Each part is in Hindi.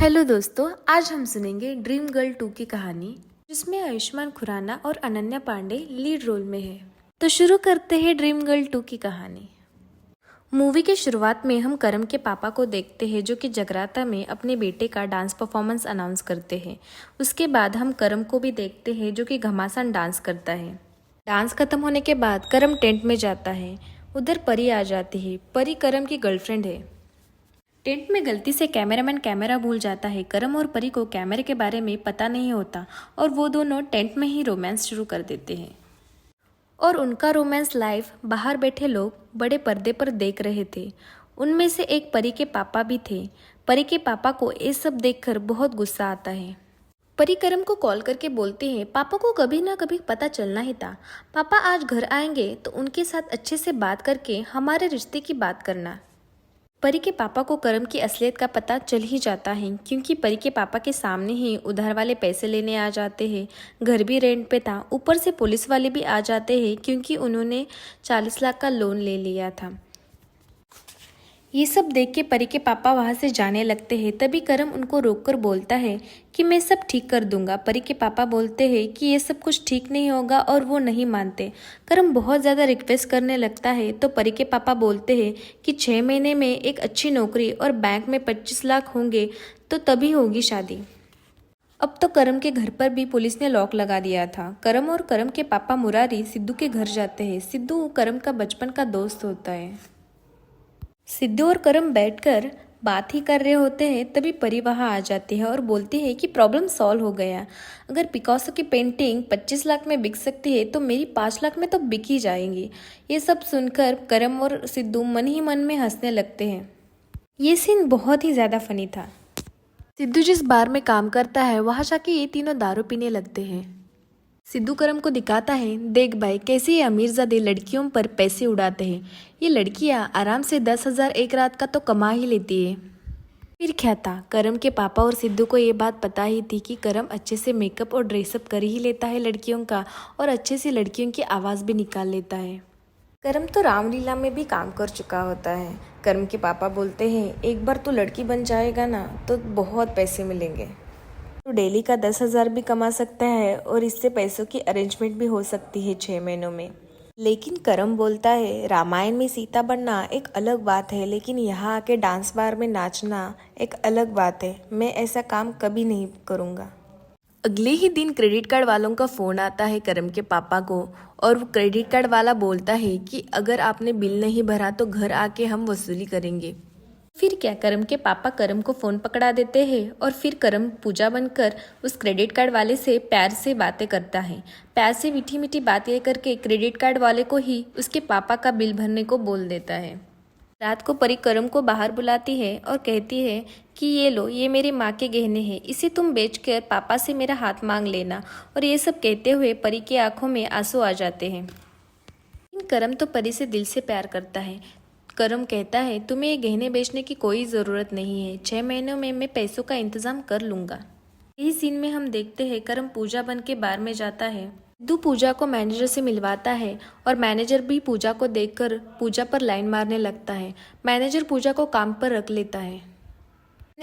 हेलो दोस्तों, आज हम सुनेंगे ड्रीम गर्ल 2 की कहानी, जिसमें आयुष्मान खुराना और अनन्या पांडे लीड रोल में है। तो शुरू करते हैं ड्रीम गर्ल 2 की कहानी। मूवी के शुरुआत में हम करम के पापा को देखते हैं, जो कि जगराता में अपने बेटे का डांस परफॉर्मेंस अनाउंस करते हैं। उसके बाद हम करम को भी देखते हैं, जो कि घमासान डांस करता है। डांस खत्म होने के बाद करम टेंट में जाता है। उधर परी आ जाती है। परी करम की गर्लफ्रेंड है। टेंट में गलती से कैमरामैन कैमरा भूल जाता है। करम और परी को कैमरे के बारे में पता नहीं होता और वो दोनों टेंट में ही रोमांस शुरू कर देते हैं। और उनका रोमांस लाइव बाहर बैठे लोग बड़े पर्दे पर देख रहे थे। उनमें से एक परी के पापा भी थे। परी के पापा को ये सब देखकर बहुत गुस्सा आता है। परी करम को कॉल करके बोलते हैं, पापा को कभी ना कभी पता चलना ही था। पापा आज घर आएंगे तो उनके साथ अच्छे से बात करके हमारे रिश्ते की बात करना। परी के पापा को करम की असलियत का पता चल ही जाता है, क्योंकि परी के पापा के सामने ही उधार वाले पैसे लेने आ जाते हैं। घर भी रेंट पे था, ऊपर से पुलिस वाले भी आ जाते हैं, क्योंकि उन्होंने 40 लाख का लोन ले लिया था। ये सब देख के परी के पापा वहाँ से जाने लगते हैं। तभी करम उनको रोककर बोलता है कि मैं सब ठीक कर दूंगा। परी के पापा बोलते हैं कि ये सब कुछ ठीक नहीं होगा और वो नहीं मानते। करम बहुत ज़्यादा रिक्वेस्ट करने लगता है तो परी के पापा बोलते हैं कि 6 महीने में एक अच्छी नौकरी और बैंक में 25 लाख होंगे तो तभी होगी शादी। अब तो करम के घर पर भी पुलिस ने लॉक लगा दिया था। करम और करम के पापा मुरारी सिद्धू के घर जाते हैं। सिद्धू करम का बचपन का दोस्त होता है। सिद्धू और करम बैठकर बात ही कर रहे होते हैं, तभी परी वहाँ आ जाती है और बोलती है कि प्रॉब्लम सॉल्व हो गया। अगर पिकासो की पेंटिंग 25 लाख में बिक सकती है तो मेरी 5 लाख में तो बिक ही जाएंगी। ये सब सुनकर करम और सिद्धू मन ही मन में हंसने लगते हैं। ये सीन बहुत ही ज़्यादा फनी था। सिद्धू जिस बार में काम करता है वहाँ जाके ये तीनों दारू पीने लगते हैं। सिद्धू करम को दिखाता है, देख भाई कैसे ये अमीरजादे लड़कियों पर पैसे उड़ाते हैं। ये लड़कियां आराम से 10,000 एक रात का तो कमा ही लेती है। फिर क्या था, करम के पापा और सिद्धू को ये बात पता ही थी कि करम अच्छे से मेकअप और ड्रेसअप कर ही लेता है लड़कियों का, और अच्छे से लड़कियों की आवाज़ भी निकाल लेता है। करम तो रामलीला में भी काम कर चुका होता है। करम के पापा बोलते हैं, एक बार तू लड़की बन जाएगा ना तो बहुत पैसे मिलेंगे। तो डेली का 10,000 भी कमा सकता है और इससे पैसों की अरेंजमेंट भी हो सकती है 6 महीनों में। लेकिन करम बोलता है, रामायण में सीता बनना एक अलग बात है, लेकिन यहाँ आके डांस बार में नाचना एक अलग बात है। मैं ऐसा काम कभी नहीं करूँगा। अगले ही दिन क्रेडिट कार्ड वालों का फ़ोन आता है करम के पापा को, और वो क्रेडिट कार्ड वाला बोलता है कि अगर आपने बिल नहीं भरा तो घर आके हम वसूली करेंगे। फिर क्या, करम के पापा करम को फ़ोन पकड़ा देते हैं और फिर करम पूजा बनकर उस क्रेडिट कार्ड वाले से प्यार से बातें करता है। प्यार से मीठी मीठी बातें करके क्रेडिट कार्ड वाले को ही उसके पापा का बिल भरने को बोल देता है। रात को परी करम को बाहर बुलाती है और कहती है कि ये लो, ये मेरी माँ के गहने हैं, इसे तुम बेचकर पापा से मेरा हाथ मांग लेना। और ये सब कहते हुए परी की आंखों में आंसू आ जाते हैं। करम तो परी से दिल से प्यार करता है। करम कहता है, तुम्हें ये गहने बेचने की कोई ज़रूरत नहीं है, 6 महीनों में मैं पैसों का इंतज़ाम कर लूँगा। यही सीन में हम देखते हैं करम पूजा बन के बार में जाता है। सिद्धू पूजा को मैनेजर से मिलवाता है और मैनेजर भी पूजा को देखकर पूजा पर लाइन मारने लगता है। मैनेजर पूजा को काम पर रख लेता है।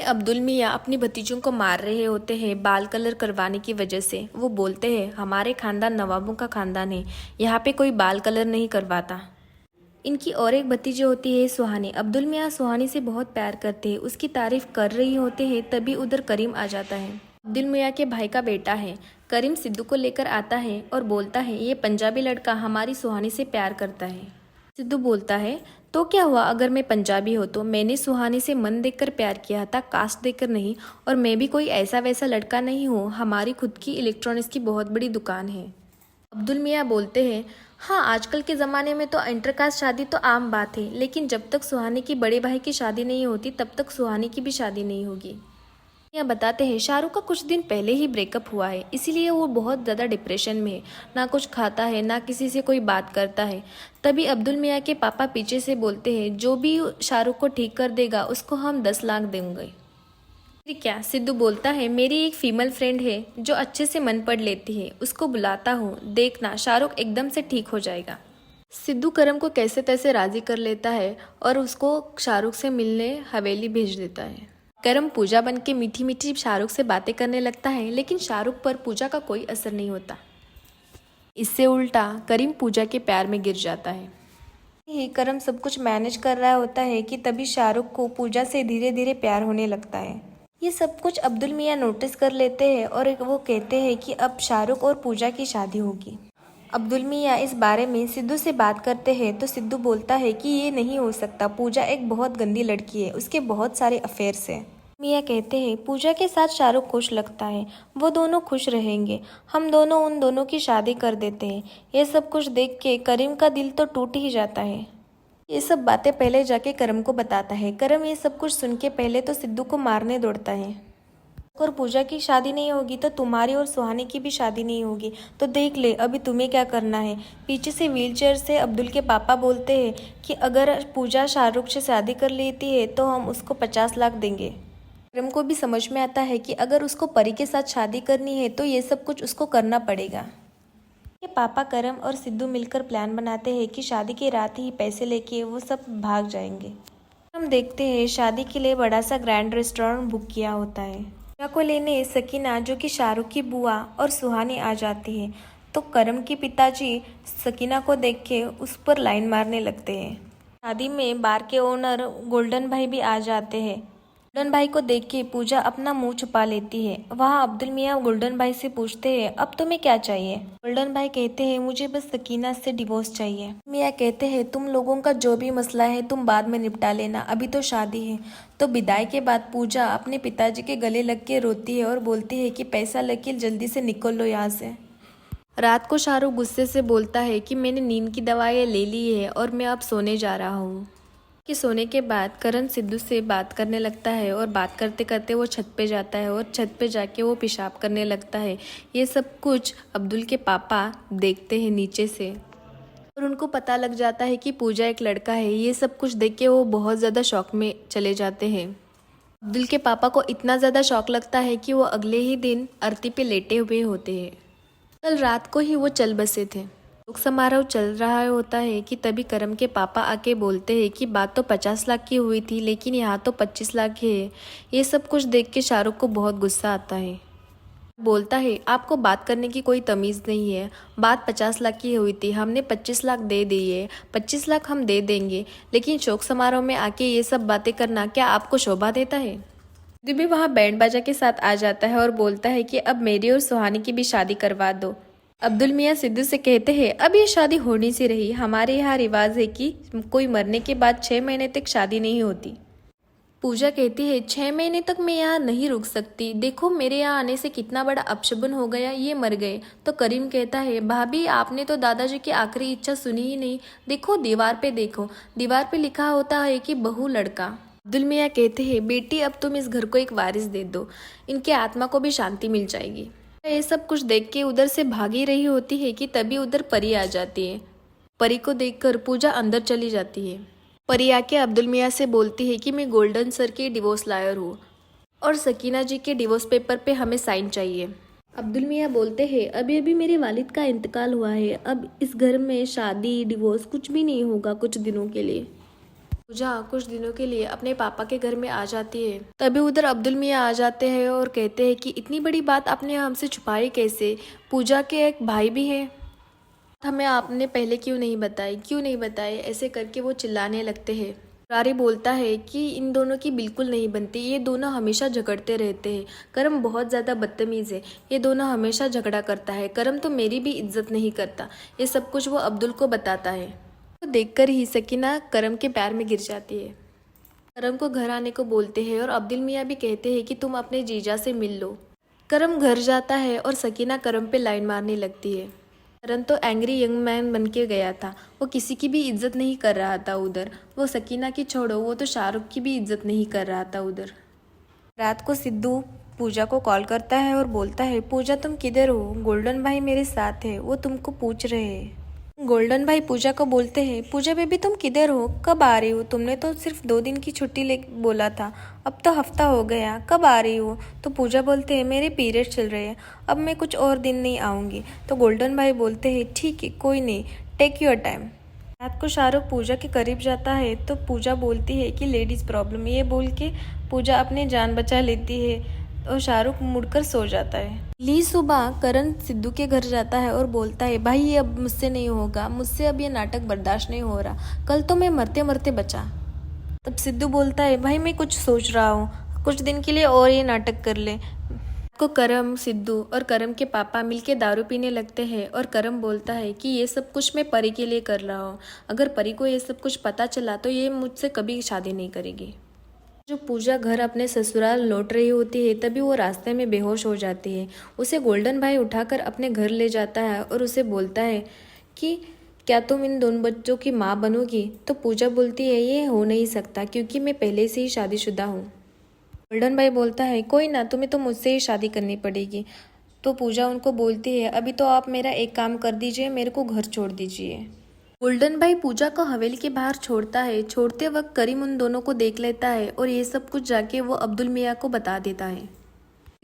अब्दुल मियाँ अपनी भतीजों को मार रहे होते हैं बाल कलर करवाने की वजह से। वो बोलते हैं, हमारे खानदान नवाबों का खानदान है, यहाँ पे कोई बाल कलर नहीं करवाता। इनकी और एक भतीजी होती है सुहानी। अब्दुल मियाँ सुहानी से बहुत प्यार करते हैं, उसकी तारीफ कर रही होते हैं, तभी उधर करीम आ जाता है। अब्दुल मियाँ के भाई का बेटा है। करीम सिद्धू को लेकर आता है और बोलता है, ये पंजाबी लड़का हमारी सुहानी से प्यार करता है। सिद्धू बोलता है, तो क्या हुआ अगर मैं पंजाबी हो तो? मैंने सुहानी से मन देखकर प्यार किया था, कास्ट देखकर नहीं, और मैं भी कोई ऐसा वैसा लड़का नहीं हूँ। हमारी खुद की इलेक्ट्रॉनिक्स की बहुत बड़ी दुकान है। अब्दुल मियाँ बोलते हैं, हाँ आजकल के ज़माने में तो इंटरकास्ट शादी तो आम बात है, लेकिन जब तक सुहानी की बड़े भाई की शादी नहीं होती तब तक सुहानी की भी शादी नहीं होगी। यहाँ बताते हैं, शाहरुख का कुछ दिन पहले ही ब्रेकअप हुआ है, इसीलिए वो बहुत ज़्यादा डिप्रेशन में है। ना कुछ खाता है, ना किसी से कोई बात करता है। तभी अब्दुल मियाँ के पापा पीछे से बोलते हैं, जो भी शाहरुख को ठीक कर देगा उसको हम 10 लाख देंगे। क्या, सिद्धू बोलता है, मेरी एक फीमेल फ्रेंड है जो अच्छे से मन पढ़ लेती है, उसको बुलाता हूँ, देखना शाहरुख एकदम से ठीक हो जाएगा। सिद्धू करम को कैसे तैसे राजी कर लेता है और उसको शाहरुख से मिलने हवेली भेज देता है। करम पूजा बन के मीठी मीठी शाहरुख से बातें करने लगता है, लेकिन शाहरुख पर पूजा का कोई असर नहीं होता। इससे उल्टा करीम पूजा के प्यार में गिर जाता है। ही करम सब कुछ मैनेज कर रहा होता है कि तभी शाहरुख को पूजा से धीरे धीरे प्यार होने लगता है। ये सब कुछ अब्दुल मियाँ नोटिस कर लेते हैं और वो कहते हैं कि अब शाहरुख और पूजा की शादी होगी। अब्दुल मियाँ इस बारे में सिद्धू से बात करते हैं तो सिद्धू बोलता है कि ये नहीं हो सकता, पूजा एक बहुत गंदी लड़की है, उसके बहुत सारे अफेयर्स हैं। मियाँ कहते हैं पूजा के साथ शाहरुख खुश लगता है, वो दोनों खुश रहेंगे, हम दोनों उन दोनों की शादी कर देते हैं। ये सब कुछ देख के करीम का दिल तो टूट ही जाता है। ये सब बातें पहले जाके करम को बताता है। करम ये सब कुछ सुन के पहले तो सिद्धू को मारने दौड़ता है। और पूजा की शादी नहीं होगी तो तुम्हारी और सुहानी की भी शादी नहीं होगी, तो देख ले अभी तुम्हें क्या करना है। पीछे से व्हीलचेयर से अब्दुल के पापा बोलते हैं कि अगर पूजा शाहरुख से शादी कर लेती है तो हम उसको 50 लाख देंगे। करम को भी समझ में आता है कि अगर उसको परी के साथ शादी करनी है तो ये सब कुछ उसको करना पड़ेगा। ये पापा करम और सिद्धू मिलकर प्लान बनाते हैं कि शादी की रात ही पैसे लेके वो सब भाग जाएंगे। हम देखते हैं शादी के लिए बड़ा सा ग्रैंड रेस्टोरेंट बुक किया होता है। पूजा को लेने सकीना जो कि शाहरुख की बुआ और सुहानी आ जाती है, तो करम के पिताजी सकीना को देख के उस पर लाइन मारने लगते हैं। शादी में बार के ओनर गोल्डन भाई भी आ जाते हैं। गोल्डन भाई को देख के पूजा अपना मुंह छुपा लेती है। वहाँ अब्दुल मियाँ गोल्डन भाई से पूछते हैं अब तुम्हें क्या चाहिए। गोल्डन भाई कहते हैं मुझे बस सकीना से डिवोर्स चाहिए। मियाँ कहते हैं तुम लोगों का जो भी मसला है तुम बाद में निपटा लेना, अभी तो शादी है। तो विदाई के बाद पूजा अपने पिताजी के गले लग के रोती है और बोलती है कि पैसा लेके जल्दी से निकल लो यहाँ से। रात को शाहरुख गुस्से से बोलता है कि मैंने नींद की दवाई ले ली है और मैं अब सोने जा रहा हूँ। कि सोने के बाद करण सिद्धू से बात करने लगता है और बात करते करते वो छत पे जाता है और छत पे जाके वो पेशाब करने लगता है। ये सब कुछ अब्दुल के पापा देखते हैं नीचे से और उनको पता लग जाता है कि पूजा एक लड़का है। ये सब कुछ देख के वो बहुत ज़्यादा शौक में चले जाते हैं। अब्दुल के पापा को इतना ज़्यादा शौक लगता है कि वो अगले ही दिन अर्थी पे लेटे हुए होते हैं। कल रात को ही वो चल बसे थे। शोक समारोह चल रहा होता है कि तभी करम के पापा आके बोलते हैं कि बात तो 50 लाख की हुई थी लेकिन यहाँ तो 25 लाख है। ये सब कुछ देख के शाहरुख को बहुत गुस्सा आता है। बोलता है आपको बात करने की कोई तमीज़ नहीं है, बात 50 लाख की हुई थी, हमने 25 लाख दे दिए, 25 लाख हम दे देंगे, लेकिन शोक समारोह में आके ये सब बातें करना क्या आपको शोभा देता है। भी वहाँ बैंड बाजा के साथ आ जाता है और बोलता है कि अब मेरी और सुहानी की भी शादी करवा दो। अब्दुल मियाँ सिद्धू से कहते हैं अब ये शादी होनी सी रही, हमारे यहाँ रिवाज है कि कोई मरने के बाद 6 महीने तक शादी नहीं होती। पूजा कहती है 6 महीने तक मैं यहाँ नहीं रुक सकती, देखो मेरे यहाँ आने से कितना बड़ा अपशगुन हो गया, ये मर गए। तो करीम कहता है भाभी आपने तो दादाजी की आखिरी इच्छा सुनी ही नहीं, देखो दीवार पे देखो, दीवार पे लिखा होता है कि बहू लड़का। अब्दुल मियाँ कहते हैं बेटी अब तुम इस घर को एक वारिस दे दो, इनके आत्मा को भी शांति मिल जाएगी। ये सब कुछ देख के उधर से भागी रही होती है कि तभी उधर परी आ जाती है। परी को देखकर पूजा अंदर चली जाती है। परी आके अब्दुल मियाँ से बोलती है कि मैं गोल्डन सर की डिवोर्स लॉयर हूँ और सकीना जी के डिवोर्स पेपर पे हमें साइन चाहिए। अब्दुल मियाँ बोलते हैं अभी अभी मेरे वालिद का इंतकाल हुआ है, अब इस घर में शादी डिवोर्स कुछ भी नहीं होगा कुछ दिनों के लिए। पूजा कुछ दिनों के लिए अपने पापा के घर में आ जाती है। तभी उधर अब्दुल मियाँ आ जाते हैं और कहते हैं कि इतनी बड़ी बात आपने हमसे छुपाई कैसे, पूजा के एक भाई भी हैं, हमें आपने पहले क्यों नहीं बताई, ऐसे करके वो चिल्लाने लगते हैं। रारी बोलता है कि इन दोनों की बिल्कुल नहीं बनती, ये दोनों हमेशा झगड़ते रहते हैं, करम बहुत ज़्यादा बदतमीज़ है, ये दोनों हमेशा झगड़ा करता है, करम तो मेरी भी इज्जत नहीं करता। ये सब कुछ वो अब्दुल को बताता है। तो देखकर ही सकीना करम के पैर में गिर जाती है। करम को घर आने को बोलते हैं और अब्दुल मियाँ भी कहते हैं कि तुम अपने जीजा से मिल लो। करम घर जाता है और सकीना करम पे लाइन मारने लगती है। करम तो एंग्री यंग मैन बन के गया था, वो किसी की भी इज्जत नहीं कर रहा था उधर, वो सकीना की छोड़ो वो तो शाहरुख की भी इज्जत नहीं कर रहा था उधर। रात को सिद्धू पूजा को कॉल करता है और बोलता है पूजा तुम किधर हो, गोल्डन भाई मेरे साथ है, वो तुमको पूछ रहे हैं। गोल्डन भाई पूजा को बोलते हैं पूजा बेबी तुम किधर हो, कब आ रही हो, तुमने तो सिर्फ 2 दिन की छुट्टी ले बोला था, अब तो हफ्ता हो गया, कब आ रही हो। तो पूजा बोलते हैं मेरे पीरियड चल रहे हैं, अब मैं कुछ और दिन नहीं आऊँगी। तो गोल्डन भाई बोलते हैं ठीक है कोई नहीं, टेक योर टाइम। रात को शाहरुख पूजा के करीब जाता है तो पूजा बोलती है कि लेडीज़ प्रॉब्लम, ये बोल के पूजा अपनी जान बचा लेती है और शाहरुख मुड़कर सो जाता है। ली सुबह करण सिद्धू के घर जाता है और बोलता है, भाई ये अब मुझसे नहीं होगा, मुझसे अब ये नाटक बर्दाश्त नहीं हो रहा, कल तो मैं मरते मरते बचा। तब सिद्धू बोलता है, भाई मैं कुछ सोच रहा हूँ, कुछ दिन के लिए और ये नाटक कर ले। को करम, सिद्धू और करम के पापा मिलके दारू पीने लगते हैं और करम बोलता है कि ये सब कुछ मैं परी के लिए कर रहा हूँ, अगर परी को ये सब कुछ पता चला तो ये मुझसे कभी शादी नहीं करेगी। जो पूजा घर अपने ससुराल लौट रही होती है तभी वो रास्ते में बेहोश हो जाती है। उसे गोल्डन भाई उठाकर अपने घर ले जाता है और उसे बोलता है कि क्या तुम इन दोनों बच्चों की माँ बनोगी? तो पूजा बोलती है, ये हो नहीं सकता क्योंकि मैं पहले से ही शादीशुदा हूँ। गोल्डन भाई बोलता है, कोई ना, तुम्हें तो मुझसे ही शादी करनी पड़ेगी। तो पूजा उनको बोलती है, अभी तो आप मेरा एक काम कर दीजिए, मेरे को घर छोड़ दीजिए। गोल्डन भाई पूजा को हवेली के बाहर छोड़ता है। छोड़ते वक्त करीम उन दोनों को देख लेता है और ये सब कुछ जाके वो अब्दुल मियाँ को बता देता है।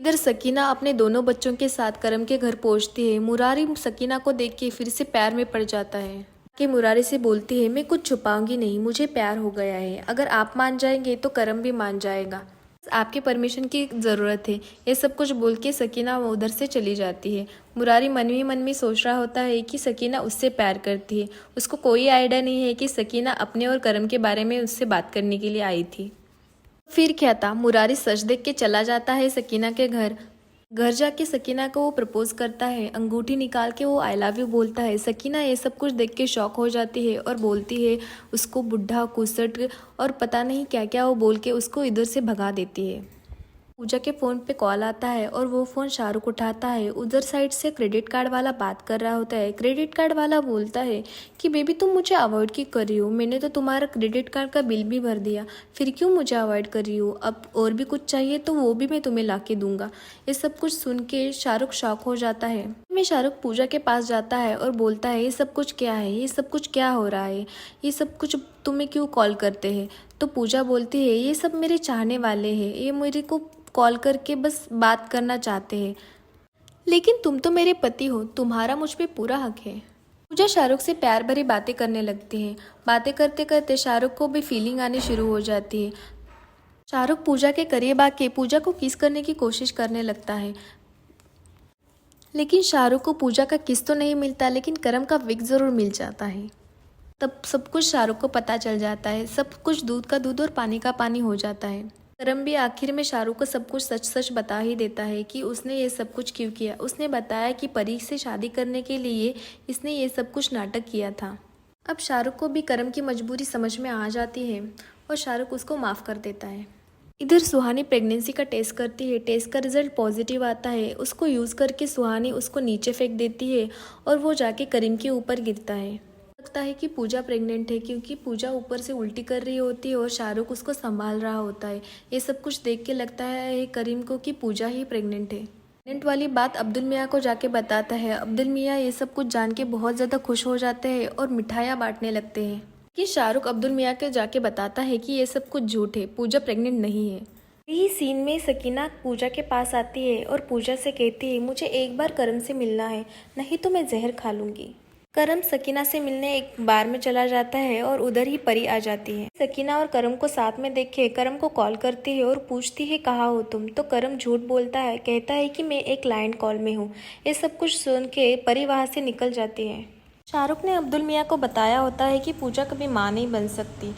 इधर सकीना अपने दोनों बच्चों के साथ करम के घर पहुंचती है। मुरारी सकीना को देख के फिर से प्यार में पड़ जाता है कि मुरारी से बोलती है, मैं कुछ छुपाऊंगी नहीं, मुझे प्यार हो गया है, अगर आप मान जाएंगे तो करम भी मान जाएगा, आपके परमिशन की ज़रूरत है। ये सब कुछ बोल के सकीना उधर से चली जाती है। मुरारी मन ही मन में सोच रहा होता है कि सकीना उससे प्यार करती है। उसको कोई आइडिया नहीं है कि सकीना अपने और करम के बारे में उससे बात करने के लिए आई थी। फिर क्या था, मुरारी सच देख के चला जाता है सकीना के घर। घर जाके सकीना को वो प्रपोज करता है, अंगूठी निकाल के वो आई लव यू बोलता है। सकीना ये सब कुछ देख के शॉक हो जाती है और बोलती है उसको बुढ़ा, कुसट और पता नहीं क्या क्या वो बोल के उसको इधर से भगा देती है। पूजा के फ़ोन पे कॉल आता है और वो फ़ोन शाहरुख उठाता है। उधर साइड से क्रेडिट कार्ड वाला बात कर रहा होता है। क्रेडिट कार्ड वाला बोलता है कि बेबी तुम मुझे अवॉइड क्यों कर रही हो, मैंने तो तुम्हारा क्रेडिट कार्ड का बिल भी भर दिया, फिर क्यों मुझे अवॉइड कर रही हो, अब और भी कुछ चाहिए तो वो भी मैं तुम्हें ला के दूंगा। ये सब कुछ सुन के शाहरुख शॉक हो जाता है। में शाहरुख पूजा के पास जाता है और बोलता है, ये सब कुछ क्या है, ये सब कुछ क्या हो रहा है, ये सब कुछ तुम्हें क्यों कॉल करते हैं? तो पूजा बोलती है, ये सब मेरे चाहने वाले हैं, ये मेरे को कॉल करके बस बात करना चाहते हैं, लेकिन तुम तो मेरे पति हो, तुम्हारा मुझ पे पूरा हक है। पूजा शाहरुख से प्यार भरी बातें करने लगती है। बातें करते करते शाहरुख को भी फीलिंग आनी शुरू हो जाती है। शाहरुख पूजा के करीब आके पूजा को किस करने की कोशिश करने लगता है, लेकिन शाहरुख को पूजा का किस तो नहीं मिलता, लेकिन करम का विग जरूर मिल जाता है। तब सब कुछ शाहरुख को पता चल जाता है। सब कुछ दूध का दूध और पानी का पानी हो जाता है। करम भी आखिर में शाहरुख को सब कुछ सच सच बता ही देता है कि उसने ये सब कुछ क्यों किया। उसने बताया कि परी से शादी करने के लिए इसने ये सब कुछ नाटक किया था। अब शाहरुख को भी करम की मजबूरी समझ में आ जाती है और शाहरुख उसको माफ़ कर देता है। इधर सुहानी प्रेगनेंसी का टेस्ट करती है। टेस्ट का रिजल्ट पॉजिटिव आता है। उसको यूज़ करके सुहानी उसको नीचे फेंक देती है और वो जाके करीम के ऊपर गिरता है। लगता है कि पूजा प्रेग्नेंट है क्योंकि पूजा ऊपर से उल्टी कर रही होती है और शाहरुख उसको संभाल रहा होता है। ये सब कुछ देख के लगता है करीम को कि पूजा ही प्रेग्नेंट है। प्रेग्नेंट वाली बात अब्दुल मियाँ को जाके बताता है। अब्दुल मियाँ ये सब कुछ जान के बहुत ज़्यादा खुश हो जाते हैं और मिठाइयाँ बांटने लगते हैं कि शाहरुख अब्दुल मियाँ के जाके बताता है कि ये सब कुछ झूठ है, पूजा प्रेग्नेंट नहीं है। यही सीन में सकीना पूजा के पास आती है और पूजा से कहती है, मुझे एक बार करम से मिलना है, नहीं तो मैं जहर खा लूँगी। करम सकीना से मिलने एक बार में चला जाता है और उधर ही परी आ जाती है। सकीना और करम को साथ में देख के करम को कॉल करती है और पूछती है, कहाँ हो तुम? तो करम झूठ बोलता है, कहता है कि मैं एक क्लाइंट कॉल में हूँ। ये सब कुछ सुन के परी वहाँ से निकल जाती है। शाहरुख ने अब्दुल मियाँ को बताया होता है कि पूजा कभी माँ नहीं बन सकती।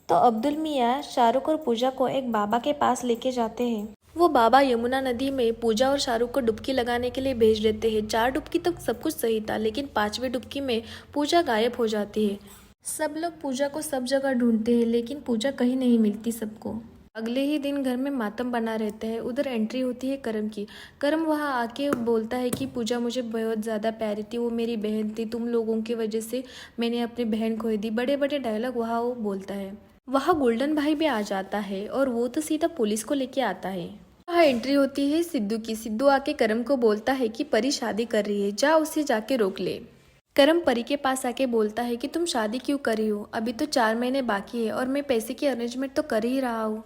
तो अब्दुल मियाँ शाहरुख और पूजा को एक बाबा के पास लेके जाते हैं। वो बाबा यमुना नदी में पूजा और शाहरुख को डुबकी लगाने के लिए भेज देते हैं। 4 डुबकी तक सब कुछ सही था, लेकिन 5वीं डुबकी में पूजा गायब हो जाती है। सब लोग पूजा को सब जगह ढूंढते हैं, लेकिन पूजा कहीं नहीं मिलती सबको। अगले ही दिन घर में मातम बना रहता है। उधर एंट्री होती है करम की। करम वहाँ आके बोलता है कि पूजा मुझे बहुत ज़्यादा प्यारी थी, वो मेरी बहन थी, तुम लोगों की वजह से मैंने अपनी बहन खोई दी। बड़े बड़े डायलॉग वहाँ वो बोलता है। वहाँ गोल्डन भाई भी आ जाता है और वो तो सीधा पुलिस को लेके आता है। वहाँ एंट्री होती है सिद्धू की। सिद्धू आके करम को बोलता है कि परी शादी कर रही है, जा उसे जाके रोक ले। करम परी के पास आके बोलता है कि तुम शादी क्यों कर रही हो, अभी तो 4 महीने बाकी है और मैं पैसे की अरेंजमेंट तो कर ही रहा हूँ।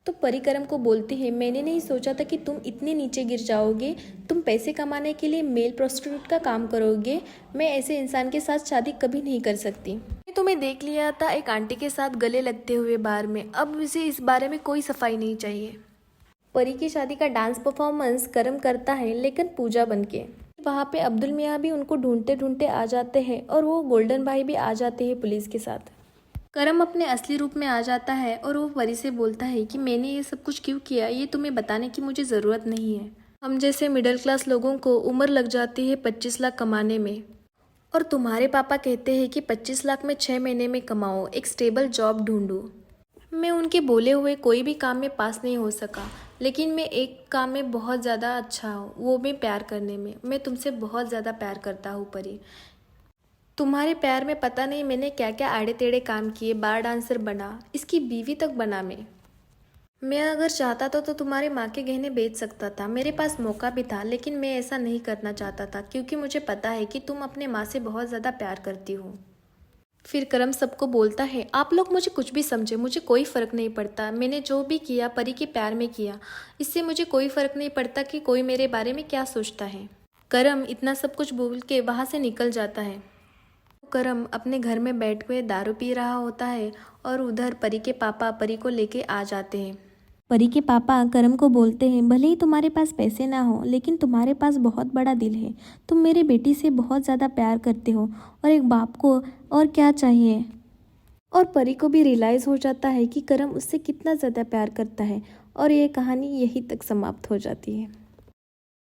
तो परी करम को बोलती है, मैंने नहीं सोचा था कि तुम इतने नीचे गिर जाओगे। तुम पैसे कमाने के लिए मेल प्रोस्टिट्यूट का काम करोगे। मैं ऐसे इंसान के साथ शादी कभी नहीं कर सकती। मैंने तुम्हें देख लिया था एक आंटी के साथ गले लगते हुए बार में। अब मुझे इस बारे में कोई सफाई नहीं चाहिए। परी की शादी का डांस परफॉर्मेंस करम करता है, लेकिन पूजा बनके। वहाँ पे अब्दुल मियाँ भी उनको ढूंढते ढूंढते आ जाते हैं और वो गोल्डन भाई भी आ जाते हैं पुलिस के साथ। करम अपने असली रूप में आ जाता है और वो परी से बोलता है कि मैंने ये सब कुछ क्यों किया ये तुम्हें बताने की मुझे ज़रूरत नहीं है। हम जैसे मिडिल क्लास लोगों को उम्र लग जाती है 25 लाख कमाने में, और तुम्हारे पापा कहते हैं कि 25 लाख में 6 महीने में कमाओ, एक स्टेबल जॉब ढूंढो। मैं उनके बोले हुए कोई भी काम में पास नहीं हो सका, लेकिन मैं एक काम में बहुत ज़्यादा अच्छा हूँ, वो मैं प्यार करने में। मैं तुमसे बहुत ज़्यादा प्यार करता हूँ परी। तुम्हारे प्यार में पता नहीं मैंने क्या क्या आड़े टेढ़े काम किए। बार डांसर बना, इसकी बीवी तक बना। मैं अगर चाहता तो तुम्हारे माँ के गहने बेच सकता था। मेरे पास मौका भी था, लेकिन मैं ऐसा नहीं करना चाहता था क्योंकि मुझे पता है कि तुम अपने माँ से बहुत ज़्यादा प्यार करती हो। फिर करम सबको बोलता है, आप लोग मुझे कुछ भी समझे, मुझे कोई फ़र्क नहीं पड़ता। मैंने जो भी किया परी के प्यार में किया। इससे मुझे कोई फ़र्क नहीं पड़ता कि कोई मेरे बारे में क्या सोचता है। करम इतना सब कुछ बोल के वहाँ से निकल जाता है। करम अपने घर में बैठ के दारू पी रहा होता है और उधर परी के पापा परी को लेके आ जाते हैं। परी के पापा करम को बोलते हैं, भले ही तुम्हारे पास पैसे ना हो, लेकिन तुम्हारे पास बहुत बड़ा दिल है। तुम मेरे बेटी से बहुत ज़्यादा प्यार करते हो और एक बाप को और क्या चाहिए। और परी को भी रियलाइज़ हो जाता है कि करम उससे कितना ज़्यादा प्यार करता है, और ये कहानी यहीं तक समाप्त हो जाती है।